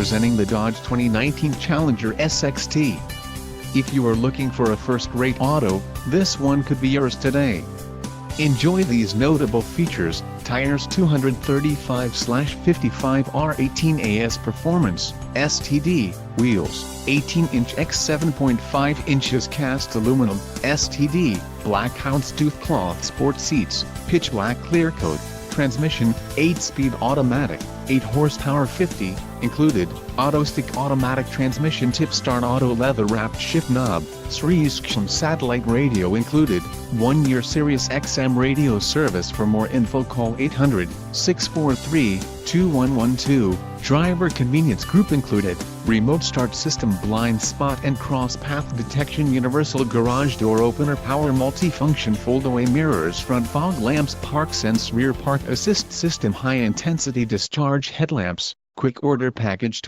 presenting the Dodge 2019 Challenger SXT. If you are looking for a first-rate auto, this one could be yours today. Enjoy these notable features: tires 235/55 R18 AS performance, STD, wheels, 18-inch x 7.5 inches cast aluminum, STD, black houndstooth cloth sport seats, pitch black clear coat, transmission, 8-speed automatic, 8 horsepower 50, included, auto stick automatic transmission tip start auto leather wrapped shift knob, Sirius satellite radio included, 1-year Sirius XM radio service. For more info call 800-643-2112, driver convenience group included, remote start system, blind spot and cross path detection, universal garage door opener, power multifunction fold-away mirrors, front fog lamps, park sense rear park assist system, high intensity discharge headlamps, quick order package.